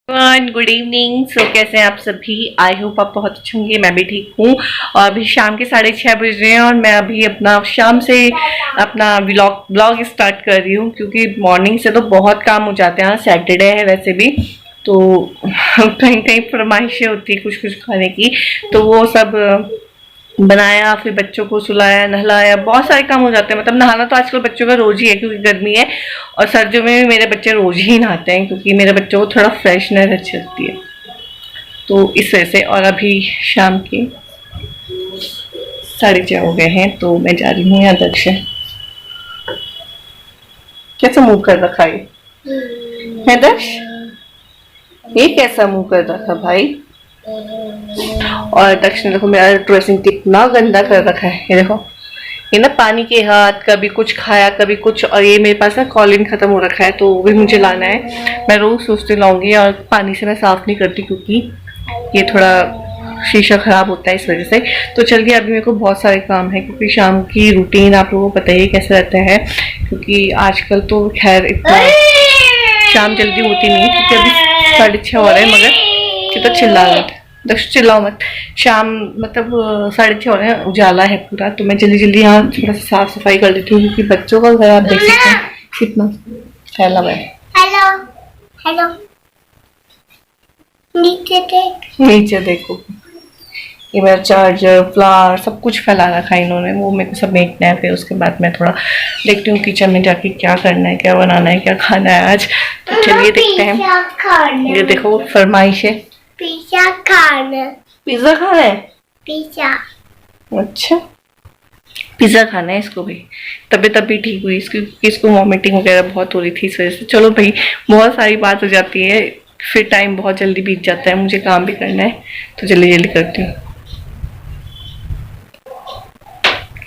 Good evening. सो कैसे हैं आप सभी? आई होप आप बहुत अच्छे होंगे। मैं भी ठीक हूँ। और अभी शाम के 6:30 बज रहे हैं और मैं अभी अपना शाम से अपना ब्लॉग स्टार्ट कर रही हूँ, क्योंकि मॉर्निंग से तो बहुत काम हो जाते हैं। सैटरडे है वैसे भी, तो कहीं कहीं फरमाइशें होती है कुछ कुछ खाने की, तो वो सब बनाया, फिर बच्चों को सुलाया, नहलाया, बहुत सारे काम हो जाते हैं। मतलब नहाना तो आजकल बच्चों का रोज ही है, क्योंकि गर्मी है। और सर्दियों में भी मेरे बच्चे रोज ही नहाते हैं, क्योंकि मेरे बच्चों को थोड़ा फ्रेशनेस अच्छी लगती है, तो इस वजह से। और अभी शाम के 6:30 हो गए हैं, तो मैं जा रही हूँ यहाँ दक्ष। कैसा मुंह कर रखा है दक्ष? ये कैसा मुंह कर रखा भाई? और दक्ष ने देखो मेरा ड्रेसिंग कितना गंदा कर रखा है। ये देखो, ये ना पानी के हाथ, कभी कुछ खाया कभी कुछ। और ये मेरे पास ना कॉलिन खत्म हो रखा है, तो वो भी मुझे लाना है। मैं रोज सोचती लाऊंगी, और पानी से मैं साफ नहीं करती, क्योंकि ये थोड़ा शीशा खराब होता है इस वजह से। तो चलिए, अभी मेरे को बहुत सारे काम है, क्योंकि शाम की रूटीन आप लोगों को पता ही कैसे रहता है। क्योंकि आजकल तो खैर इतना शाम जल्दी होती नहीं, क्योंकि अभी 6:30 हो रहे हैं। मगर कितना चिल्ला रहा था दक्ष, चिल्लाओ मत। शाम मतलब 6:30 हो रहे हैं, उजाला है पूरा। तो मैं जल्दी जल्दी यहाँ थोड़ा सा साफ सफाई कर देती हूँ, क्योंकि बच्चों का घर आप देख सकते हैं कितना फैला हुआ है। हेलो हेलो, नीचे देखो, ये मेरा चार्जर, फ्लावर, सब कुछ फैला रखा है इन्होंने। वो मेरे को समेटना है, फिर उसके बाद मैं थोड़ा देखती हूँ किचन में जाके क्या करना है, क्या बनाना है, क्या खाना है आज। तो चलिए देखते हैं। ये देखो फरमाइश है, पिज़्ज़ा खाना। पिज्जा खाना है? पिज़्ज़ा। अच्छा, पिज्जा खाना है इसको भी। तबीयत अभी ठीक हुई इसकी, इसको वॉमिटिंग वगैरह बहुत हो रही थी इस वजह से। चलो भाई, बहुत सारी बात हो जाती है, फिर टाइम बहुत जल्दी बीत जाता है। मुझे काम भी करना है, तो जल्दी जल्दी करती हूँ।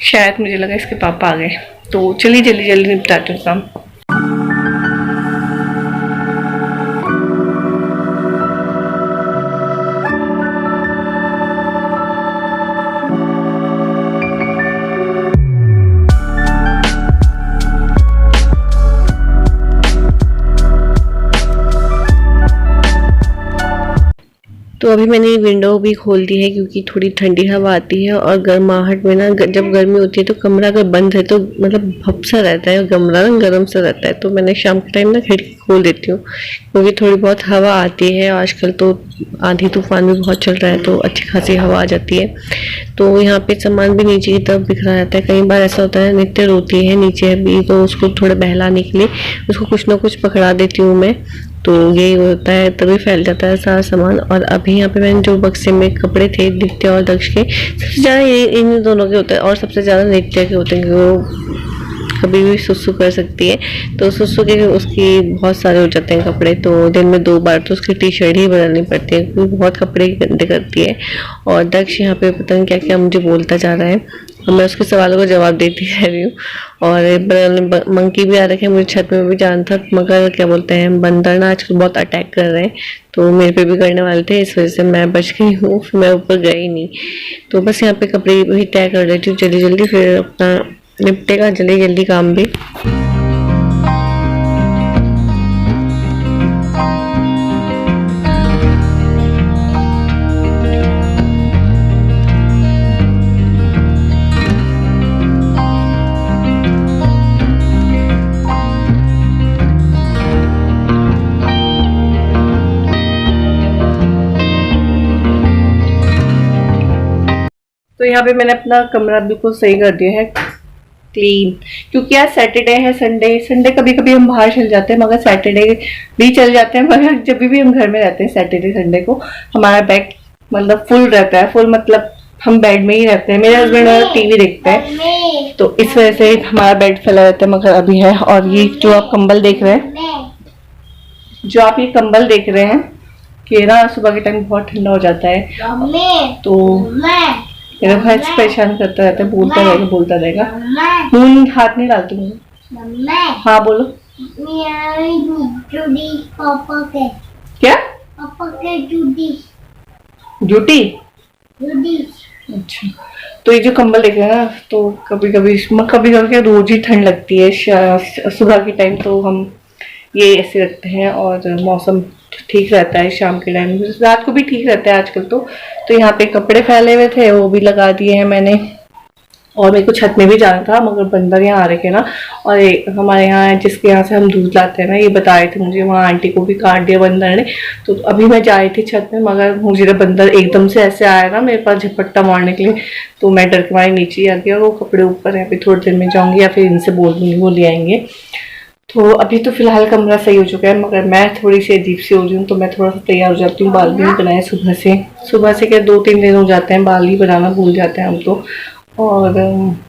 शायद मुझे लगा इसके पापा आ गए, तो चलिए जल्दी जल्दी निपटाती हूँ काम। तो अभी मैंने विंडो भी खोल दी है, क्योंकि थोड़ी ठंडी हवा आती है। और गर्माहट में ना, जब गर्मी होती है तो कमरा अगर बंद है तो मतलब भपसा रहता है, और कमरा ना गर्म सा रहता है। तो मैंने शाम के टाइम ना खिड़की खोल देती हूँ, क्योंकि थोड़ी बहुत हवा आती है। आजकल तो आंधी तूफान भी बहुत चल रहा है, तो अच्छी खासी हवा आ जाती है। तो यहाँ पे सामान भी नीचे की तरफ बिखरा रहता है। कई बार ऐसा होता है, नित्य रोती है नीचे भी, तो उसको थोड़ा बहलाने के लिए उसको कुछ ना कुछ पकड़ा देती हूँ मैं। तो यही होता है, तभी फैल जाता है सारा सामान। और अभी यहाँ पे मैंने जो बक्से में कपड़े थे नित्य और दक्ष के, सबसे ज़्यादा ये इन दोनों के होते हैं, और सबसे ज़्यादा नित्य के होते हैं, क्योंकि वो कभी भी सुसु कर सकती है। तो सुसु के उसकी बहुत सारे हो जाते हैं कपड़े, तो दिन में 2 बार तो उसकी टी शर्ट ही बदलनी पड़ती है, क्योंकि बहुत कपड़े गंदे करती है। और दक्ष यहाँ पे पता नहीं क्या क्या मुझे बोलता जा रहा है, और मैं उसके सवालों का जवाब देती रह रही हूँ। और मंकी भी आ रखे हैं, मुझे छत में भी जाना था, मगर क्या बोलते हैं, बंदर ना आजकल बहुत अटैक कर रहे हैं, तो मेरे पे भी करने वाले थे। इस वजह से मैं बच गई हूँ, फिर मैं ऊपर गई नहीं। तो बस यहाँ पे कपड़े भी तय कर देती हूँ जल्दी जल्दी, फिर अपना निपटेगा जल्दी जल्दी काम भी। तो यहाँ पे मैंने अपना कमरा बिल्कुल सही कर दिया है, क्लीन। क्योंकि आज सैटरडे है, संडे कभी कभी हम बाहर चल जाते हैं, मगर सैटरडे भी चल जाते हैं। मगर जब भी हम घर में रहते हैं सैटरडे संडे को, हमारा बेड मतलब फुल रहता है। फुल मतलब हम बेड में ही रहते हैं। मेरे हस्बैंड टीवी देखते हैं, तो इस वजह से हमारा बेड फैला रहता है। मगर अभी है। और ये जो आप कंबल देख रहे हैं, कि ना सुबह के टाइम बहुत ठंडा हो जाता है, तो मेरा भाई परेशान करता रहता है, बोलता रहेगा। मुंह हाथ नहीं डालती मुझे। हाँ बोलो। पापा के क्या? पापा के जूती ड्यूटी। अच्छा, तो ये जो कंबल देख रहे हैं ना, तो कभी कभी रोज ही ठंड लगती है सुबह के टाइम, तो हम ये ऐसे रखते हैं। और मौसम ठीक रहता है शाम के टाइम, रात को भी ठीक रहता है आजकल तो यहाँ पे कपड़े फैले हुए थे वो भी लगा दिए हैं मैंने। और मेरे को छत में भी जाना था मगर बंदर यहाँ आ रखे ना, और हमारे यहाँ जिसके यहाँ से हम दूध लाते हैं ना, ये बता रहे थे मुझे वहाँ आंटी को भी काट दिया बंदर ने। तो अभी मैं जा रही थी छत में मगर मुझे तो बंदर एकदम से ऐसे आया ना मेरे पास झपट्टा मारने के लिए, तो मैं डर के मारे नीचे ही आ गया। वो कपड़े ऊपर है, अभी थोड़ी देर में जाऊँगी या फिर इनसे बोल दूँगी वो ले आएंगे। तो अभी तो फिलहाल कमरा सही हो चुका है मगर मैं थोड़ी सी अजीब सी हो रही हूँ, तो मैं थोड़ा सा तैयार हो जाती हूँ। बाल भी नहीं बनाए सुबह से क्या 2-3 दिन हो जाते हैं, बाल ही बनाना भूल जाते हैं हम तो। और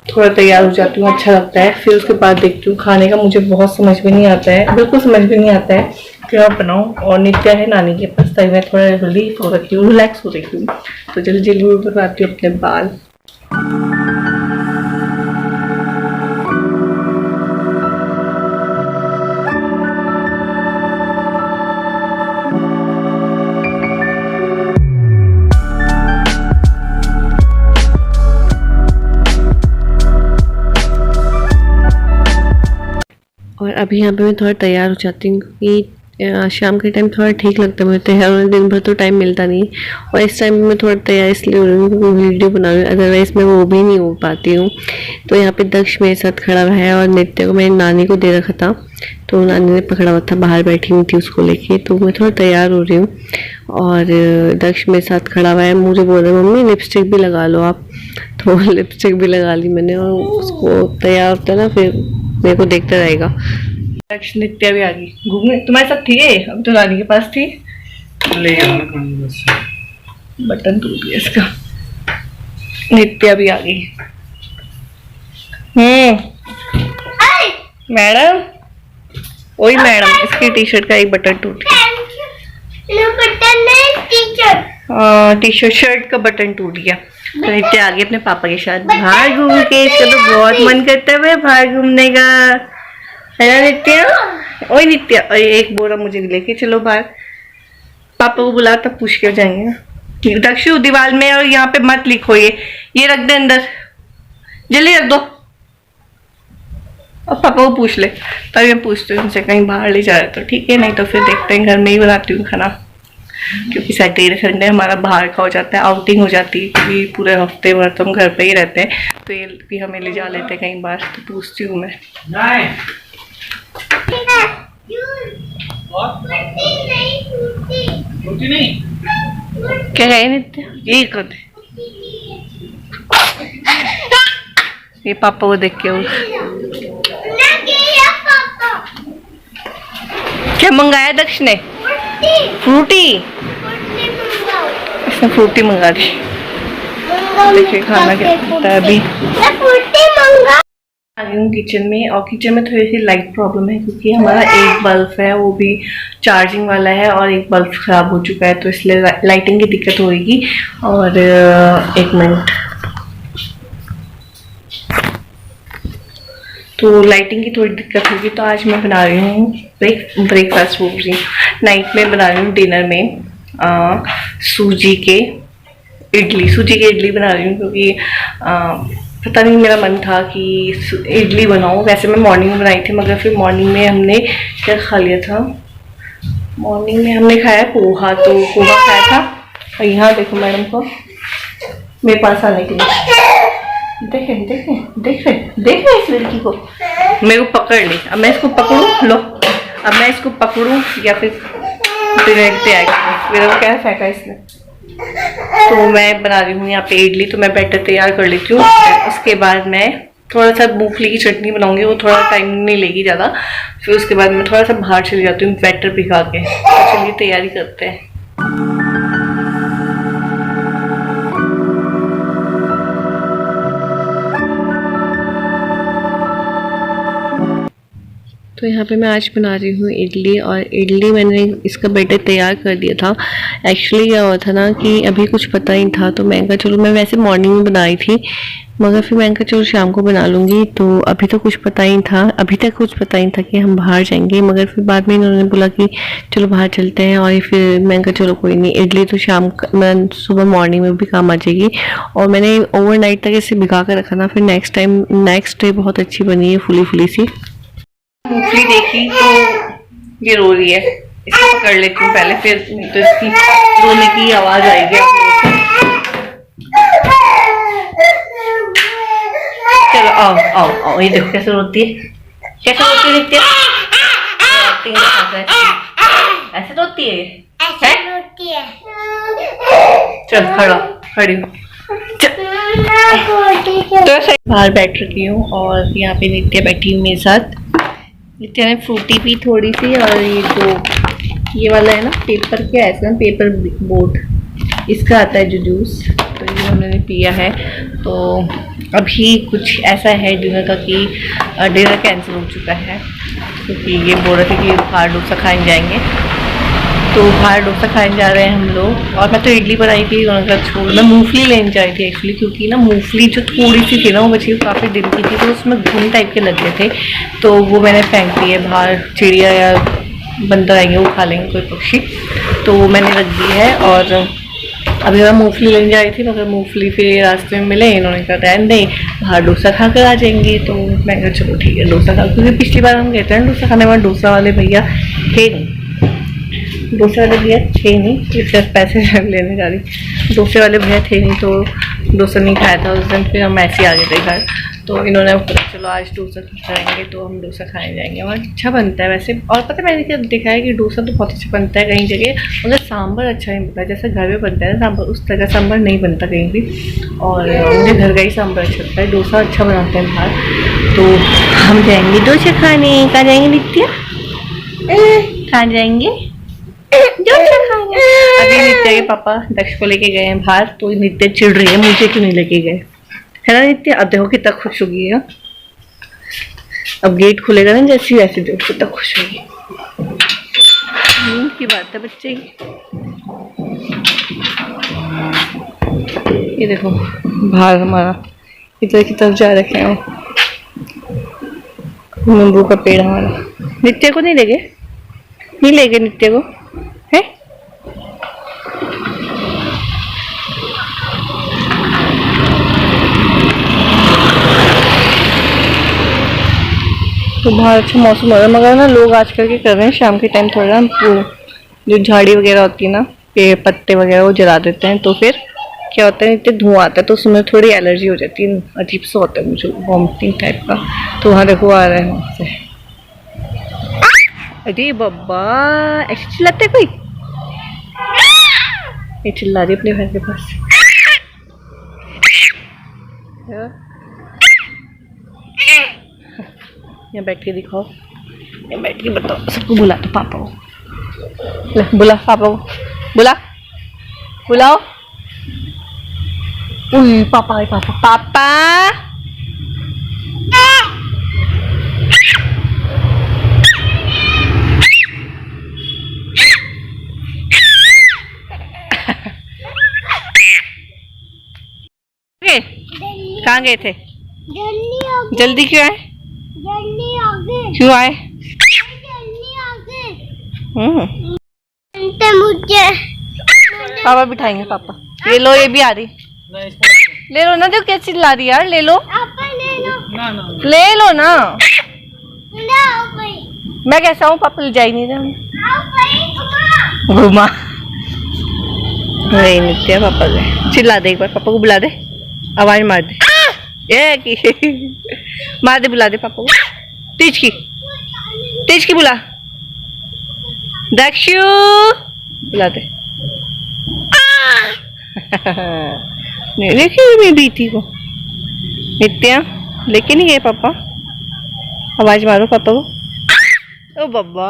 थोड़ा तैयार हो जाती हूँ, अच्छा लगता है। फिर उसके बाद देखती हूँ खाने का, मुझे बहुत समझ में नहीं आता है, बिल्कुल समझ में नहीं आता है क्या बनाऊँ। और नित्या है नानी के पास, तभी मैं थोड़ा रिलीफ हो रखी हूँ, रिलैक्स हो रखी हूँ। तो जल्दी जल्दी बनाती हूँ अपने बाल। और अभी यहाँ पे मैं थोड़ा तैयार हो जाती हूँ क्योंकि शाम के टाइम थोड़ा ठीक लगता है मुझे तैयार होने, दिन भर तो टाइम मिलता नहीं। और इस टाइम मैं थोड़ा तैयार इसलिए हो रही हूँ क्योंकि वीडियो बना रही हूँ, अदरवाइज मैं वो भी नहीं हो पाती हूँ। तो यहाँ पे दक्ष मेरे साथ खड़ा हुआ है और नित्य को मैंने नानी को दे रखा था, तो नानी ने पकड़ा हुआ था, बाहर बैठी हुई थी उसको लेके। तो मैं थोड़ा तैयार हो रही हूँ और दक्ष मेरे साथ खड़ा हुआ है, मुझे बोल रहा है मम्मी लिपस्टिक भी लगा लो आप। तो लिपस्टिक भी लगा ली मैंने और उसको तैयार होता है ना फिर मेरे को देखता रहेगा। नित्या भी आ गई घूमने, तुम्हारे साथ थी अब तो नानी के पास थी, ले बटन टूट गया इसका। नित्या भी आ गई। मैडम, वही मैडम, इसकी टी शर्ट का एक बटन टूट गया। बटन नहीं, टी शर्ट शर्ट का बटन टूट गया। तो नित्या आ गई अपने पापा के साथ बाहर घूम के, इसका तो बहुत मन करता है बाहर घूमने का, है ना नित्या? ओए नित्या, एक बोरा मुझे लेके चलो बाहर, पापा को बुला तब पूछ के जाएंगे ना। दक्षु दीवार में और यहाँ पे मत लिखो, ये रख दे अंदर, जल्दी रख दो। और पापा को पूछ ले, तभी मैं पूछती हूँ उनसे कहीं बाहर ले जा रहे तो ठीक है, नहीं तो फिर देखते हैं घर में ही बनाती हूँ खाना। क्योंकि सैटरडे संडे हमारा बाहर का हो जाता है, आउटिंग हो जाती है, क्योंकि पूरे हफ्ते भर तो हम घर पे ही रहते हैं, तो ये भी हमें ले जा लेते हैं कहीं बाहर। तो पूछती हूँ मैं। क्या है नित्य? यही कर दे, ये पापा को देख के क्या मंगाया दक्ष ने? फ्रूटी, इसने फ्रूटी मंगा दी। देखिए खाना क्या होता है अभी। आ गई हूँ किचन में, और किचन में थोड़ी सी लाइट प्रॉब्लम है क्योंकि हमारा एक बल्ब है वो भी चार्जिंग वाला है और एक बल्ब खराब हो चुका है, तो इसलिए लाइटिंग की दिक्कत होगी। और एक मिनट, तो लाइटिंग की थोड़ी दिक्कत होगी। तो आज मैं बना रही हूँ ब्रेकफास्ट बोल रही हूँ, नाइट में बना रही हूँ डिनर में सूजी के इडली बना रही हूँ क्योंकि पता नहीं मेरा मन था कि इडली बनाऊँ। वैसे मैं मॉर्निंग में बनाई थी मगर फिर मॉर्निंग में हमने क्या खा लिया था, मॉर्निंग में हमने खाया पोहा, तो पोहा खाया था। और यहाँ देखो मैडम को मेरे पास आने के लिए, देखे इस लड़की को, मेरे को पकड़ ली। अब मैं इसको पकड़ूं, लो अब मैं इसको पकड़ूं या फिर मेरा क्या फेंका इसने। तो मैं बना रही हूँ यहाँ पे इडली, तो मैं बैटर तैयार कर लेती हूँ। उसके बाद मैं थोड़ा सा मूंगफली की चटनी बनाऊंगी, वो थोड़ा टाइम नहीं लेगी ज़्यादा। फिर उसके बाद मैं थोड़ा सा बाहर चली जाती हूँ बैटर भिगा के। चलिए तैयारी करते हैं। तो यहाँ पे मैं आज बना रही हूँ इडली, और इडली मैंने इसका बैटर तैयार कर दिया था। एक्चुअली क्या हुआ था ना कि अभी कुछ पता ही था, तो मैं कहा चलो, मैं वैसे मॉर्निंग में बनाई थी मगर फिर मैंने कहा चलो शाम को बना लूँगी। तो अभी तो कुछ पता ही था, अभी तक कुछ पता ही था कि हम बाहर जाएंगे, मगर फिर बाद में इन्होंने बोला कि चलो बाहर चलते हैं। और फिर मैंने कहा चलो कोई नहीं, इडली तो मैं सुबह मॉर्निंग में भी काम आ जाएगी। और मैंने ओवरनाइट तक इसे भिगा कर रखा ना, फिर नेक्स्ट डे बहुत अच्छी बनी है, फुली फुली सी। मूंगफली देखी तो ये रो रही है, इसको पकड़ लेती हूँ पहले, फिर नहीं तो इसकी रोने की आवाज आएगी। चलो आओ आओ आओ, ये देखो कैसे रोती है, कैसे रोती है नित्या। ऐसे रोती है, चल खड़ा खड़ी हो। तो बाहर बैठ रखी हूँ और यहाँ पे नित्या बैठी हुई मेरे साथ। नित्या ने फ्रूटी पी थोड़ी सी, और ये जो ये वाला है ना पेपर, क्या है इसका, पेपर बोट, इसका आता है जो जूस, तो ये हमने पिया है। तो अभी कुछ ऐसा है डिनर का कि डिनर कैंसिल हो चुका है, क्योंकि ये बोल रहे थे कि बाहर डोसा खाने जाएंगे, तो बाहर डोसा खाने जा रहे हैं हम लोग। और मैं तो इडली बनाई थी, उन्होंने छोड़, मैं मूंगफली लेने जा रही थी एक्चुअली, क्योंकि ना मूंगफली जो थोड़ी सी थी ना वो बची काफ़ी दिन की थी, तो उसमें घुन टाइप के लग गए थे, तो वो मैंने फेंक दी है बाहर, चिड़िया या बंदर आएंगे वो खा लेंगे, कोई पक्षी, तो वो मैंने रख दी है। और अभी मैं मूंगफली लेने जा रही थी, मगर मूंगफली फिर रास्ते में मिले, इन्होंने कहा रहने नहीं बाहर डोसा खा कर आ जाएंगे, तो मैं कहा चलो ठीक है डोसा खा, क्योंकि पिछली बार हम गए थे डोसा खाने में, डोसा वाले भैया थे नहीं, डोसे वाले भैया थे नहीं, इसलिए पैसे लेने जा रही, डोसे वाले भैया थे नहीं, तो डोसा नहीं खाया था उस दिन, फिर हम ऐसे आ गए थे घर, तो इन्होंने बोला चलो आज डोसा खाएंगे, तो हम डोसा खाने जाएंगे। और अच्छा बनता है वैसे, और पता है मैंने क्या देखा है कि डोसा तो बहुत अच्छा बनता है कहीं जगह, मगर सांभर अच्छा नहीं बनता है, जैसे घर में बनता है सांभर उस तरह का सांभर नहीं बनता कहीं भी, और मुझे घर का ही सांभर अच्छा लगता है, डोसा अच्छा बनाते हैं बाहर। तो हम जाएंगे डोसा खाने, कहाँ जाएंगे नित्या, कहाँ जाएंगे डोसा खाने। अभी नित्या के पापा दक्ष को लेके गए हैं बाहर, तो नित्या चिढ़ रही है मुझे क्यों नहीं लेके गए, है ना नित्या। अब देखो कितना खुश होगी है, अब गेट खुलेगा ना जैसे वैसे देखो कितना खुश होगी, की बात है बच्चे की। ये देखो बाहर हमारा इधर की तरफ जा रखे हैं, नींबू का पेड़ हमारा। नित्या को नहीं ले गए, नहीं ले गए नित्या को, है तो बाहर अच्छा मौसम हो रहा है, मगर ना लोग आजकल के कर रहे हैं शाम के टाइम थोड़ा वो जो झाड़ी वगैरह होती है ना, पेड़ पत्ते वगैरह वो जला देते हैं, तो फिर क्या होता है इतने धुआं आता है, तो उसमें थोड़ी एलर्जी हो जाती है, अजीब सा होता है मुझे वॉमिटिंग टाइप का। तो वहाँ देखो आ रहा है वहाँ से, अरे बाबा ऐसे चिल्लाते कोई, ये चिल्ला रही अपने घर के पास। यहाँ बैठ के दिखाओ, यहाँ बैठ के बताओ सबको, बुला तो पापा को, बुला पापा को, बुला बुलाओ, पापा पापा पापा कहाँ गए थे, जल्दी क्यों आए, क्यों आए, मुझे पापा बिठाएंगे, पापा ये लो, ये भी आ रही, ले लो ना, जो क्या चिल्ला रही यार, ले लो ले लो ना, मैं कैसा हूँ, पापा ले जा ही नहीं रहे, घुमा नहीं नित्या, पापा ले चिल्ला दे, एक बार पापा को बुला दे, आवाज मार दे, ये की मार दे, बुला दे पापा को, तेज की बुला, दक्षु बुला दे। नहीं देखिए मैं बीती को, नित्या लेके नहीं गए पापा, आवाज मारो पापा को। ओ बाबा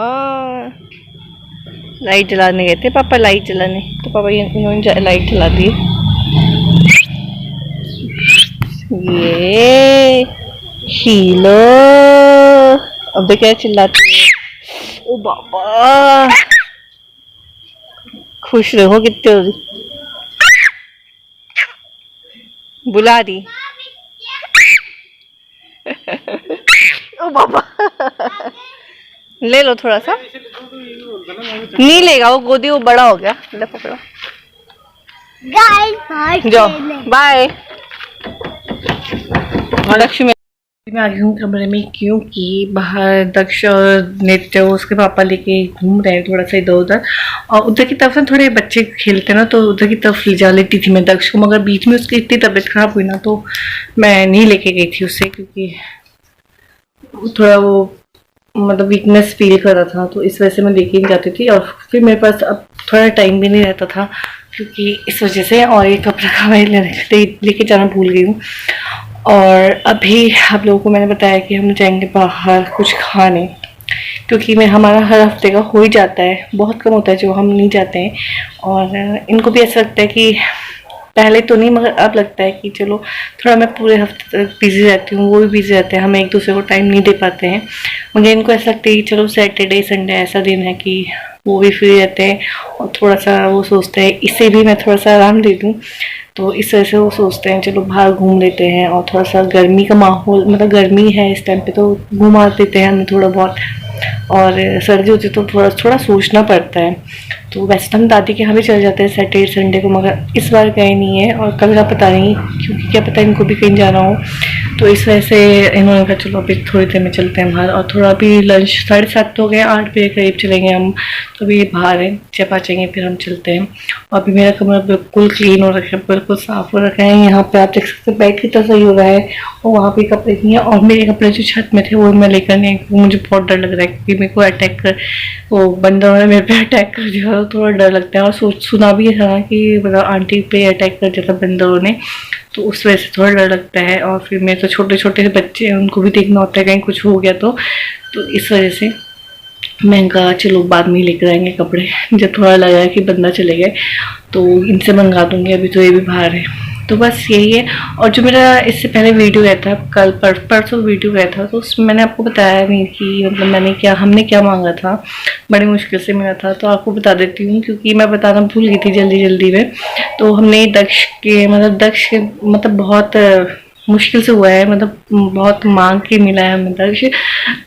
लाइट जलाने गए थे पापा, लाइट जलाने, तो पापा इन्होंने लाइट जला दी। ये शीलो अब क्या चिल्लाती है, ओ बाबा खुश रहो कितने हो रही, बुला दी। ओ बाबा ले लो थोड़ा सा, नहीं लेगा वो, गोदी वो बड़ा हो गया, ले पकड़ो, जाओ बाय। लक्ष्मी मैं आ गई हूँ कमरे में क्योंकि बाहर दक्ष और नित्य उसके पापा लेके घूम रहे हैं थोड़ा सा इधर उधर, और उधर की तरफ ना थोड़े बच्चे खेलते हैं ना, तो उधर की तरफ ले जा लेती थी मैं दक्ष को, मगर बीच में उसकी इतनी तबीयत खराब हुई ना तो मैं नहीं लेके गई थी उससे, क्योंकि थोड़ा वो मतलब वीकनेस फील कर रहा था, तो इस वजह से मैं लेके नहीं जाती थी। और फिर मेरे पास अब थोड़ा टाइम भी नहीं रहता था क्योंकि इस वजह से, और एक कपड़ा का मैं लेके जाना भूल गई हूँ। और अभी आप लोगों को मैंने बताया कि हम जाएंगे बाहर कुछ खाने, क्योंकि मैं हमारा हर हफ्ते का हो ही जाता है, बहुत कम होता है जो हम नहीं जाते हैं। और इनको भी ऐसा लगता है कि पहले तो नहीं मगर अब लगता है कि चलो थोड़ा मैं पूरे हफ्ते तक बिजी रहती हूँ, वो भी बिजी रहते हैं, हम एक दूसरे को टाइम नहीं दे पाते हैं। मगर इनको ऐसा लगता है कि चलो सैटरडे संडे ऐसा दिन है कि वो भी फ्री रहते हैं, और थोड़ा सा वो सोचते हैं इसे भी मैं थोड़ा सा आराम दे दूँ, तो इस वजह से वो सोचते हैं चलो बाहर घूम लेते हैं। और थोड़ा सा गर्मी का माहौल, मतलब गर्मी है इस टाइम पे तो घुमा देते हैं हमें थोड़ा बहुत, और सर्दी होती तो थोड़ा थोड़ा सोचना पड़ता है। तो वैसे तो हम दादी के यहाँ भी चले जाते हैं सैटरडे संडे को, मगर इस बार गए नहीं है, और कल का पता नहीं क्योंकि क्या पता इनको भी कहीं जाना हो, तो इस वजह से इन्होंने कहा चलो अभी थोड़ी देर में चलते हैं बाहर। और थोड़ा अभी लंच 7:30 हो गए, 8 बजे करीब चलेंगे हम, तो अभी बाहर हैं, जब आ जाएंगे फिर हम चलते हैं। और अभी मेरा कमरा बिल्कुल क्लीन हो रखा है, बिल्कुल साफ हो रखा है। यहाँ पे आप देख सकते हैं बेड कितना सही हो रहा है, और वहाँ पे कपड़े नहीं है, और मेरे कपड़े जो छत में थे वो मैं लेकर नहीं, मुझे बहुत डर लग रहा है क्योंकि मेरे को अटैक कर, वो बंदरों ने मेरे पे अटैक कर दिया, तो थोड़ा डर लगता है। और सुना भी था कि मतलब आंटी पे अटैक कर दिया था बंदरों ने, तो उस वजह से थोड़ा डर लगता है। और फिर मेरे तो छोटे छोटे बच्चे हैं, उनको भी देखना होता है कहीं कुछ हो गया तो इस वजह से मैं कहा चलो बाद में लेकर आएंगे कपड़े, जब थोड़ा लगा कि बंदा चले गए तो इनसे मंगा दूंगी, अभी तो ये भी बाहर है। तो बस यही है। और जो मेरा इससे पहले वीडियो गया था, कल परसों वीडियो गया था, तो उसमें मैंने आपको बताया नहीं कि मतलब हमने क्या मांगा था, बड़ी मुश्किल से मिला था, तो आपको बता देती हूँ क्योंकि मैं बताना भूल गई थी जल्दी में। तो हमने दक्ष के मतलब बहुत मुश्किल से हुआ है, मतलब बहुत मांग के मिला है हमें दक्ष,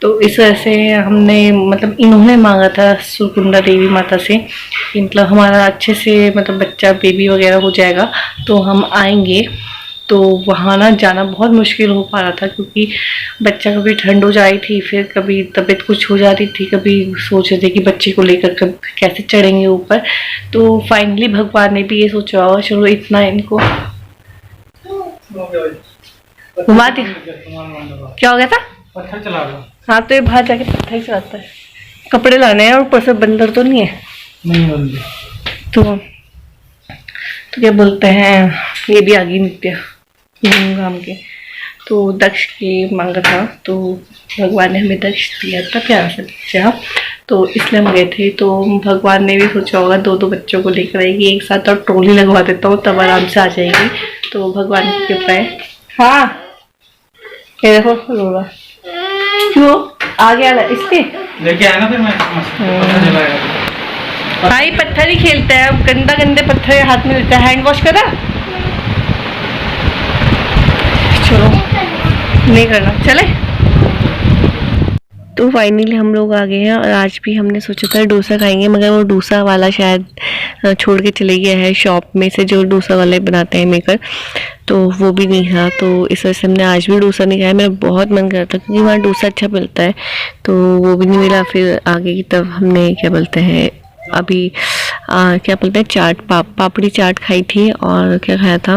तो इस वजह से हमने मतलब इन्होंने मांगा था सुरकुंडा देवी माता से कि मतलब हमारा अच्छे से मतलब बच्चा बेबी वगैरह हो जाएगा तो हम आएंगे। तो वहाँ ना जाना बहुत मुश्किल हो पा रहा था क्योंकि बच्चा कभी ठंड हो जाई थी, फिर कभी तबीयत कुछ हो जाती थी, कभी सोच रहे थे कि बच्चे को लेकर कैसे चढ़ेंगे ऊपर। तो फाइनली भगवान ने भी ये सोचा होगा चलो इतना इनको घुमा दी। क्या हो गया था? पत्थर चला रहा। हाँ तो ये बाहर जाके पत्थर ही चलाता है, कपड़े लाने हैं, और ऊपर से बंदर तो नहीं है, नहीं बंदी। तो क्या बोलते हैं, ये भी आ गई नित्य घूम के। तो दक्ष की मांगा था, तो भगवान ने हमें दक्ष दिया था प्यारा सा बच्चा, तो इसलिए हम गए थे। तो भगवान ने भी सोचा होगा दो बच्चों को लेकर आएगी एक साथ, और ट्रॉली लगवा देता हूँ तब आराम से आ जाएगी, तो भगवान की कृपा है। हाँ ये देखो रो रहा क्यों आ गया इसलिए लेके आया ना, फिर मैं पत्थर चलाया। भाई पत्थर ही खेलता है, गंदे पत्थर हाथ में लेता है। हैंड वॉश करा? चलो नहीं करना, चले। तो फाइनली हम लोग आ गए हैं, और आज भी हमने सोचा था डोसा खाएंगे, मगर वो डोसा वाला शायद छोड़ के चले गया है शॉप में से, जो डोसा वाले बनाते हैं मेकर, तो वो भी नहीं था। तो इस वजह से हमने आज भी डोसा नहीं खाया। मेरा बहुत मन कर रहा था क्योंकि वहाँ डोसा अच्छा मिलता है, तो वो भी नहीं मिला। फिर आगे की तरफ हमने क्या बोलते हैं अभी क्या बोलते हैं चाट पापड़ी चाट खाई थी, और क्या खाया था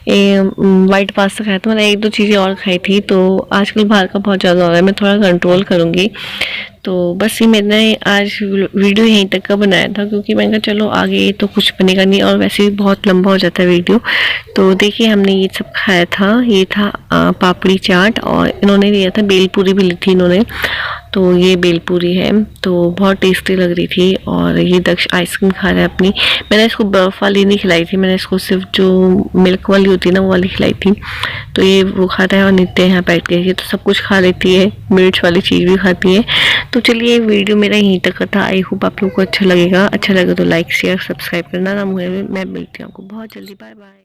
वाइट पास्ता खाया था, मैंने 1-2 चीज़ें और खाई थी। तो आजकल बाहर का बहुत ज़्यादा हो रहा है, मैं थोड़ा कंट्रोल करूँगी। तो बस ये मैंने आज वीडियो यहीं तक का बनाया था क्योंकि मैंने कहा चलो आगे तो कुछ बनेगा नहीं, और वैसे भी बहुत लंबा हो जाता है वीडियो। तो देखिए हमने ये सब खाया था, ये था पापड़ी चाट, और इन्होंने लिया था बेलपूरी भी ली थी इन्होंने, तो ये बेलपूरी है, तो बहुत टेस्टी लग रही थी। और ये दक्ष आइसक्रीम खा रहा है अपनी, मैंने इसको बर्फ़ वाली नहीं खिलाई थी, मैंने इसको सिर्फ जो मिल्क वाली होती है ना वो वाली खिलाई थी। तो ये वो खाता है, और नित्य यहाँ बैठ के ये तो सब कुछ खा लेती है, मिर्च वाली चीज़ भी खाती है। तो चलिए वीडियो मेरा यहीं तक का था, आई होप आप लोगों को अच्छा लगेगा। अच्छा लगे तो लाइक शेयर सब्सक्राइब करना ना, मैं मिलती हूँ आपको बहुत जल्दी, बाय बाय।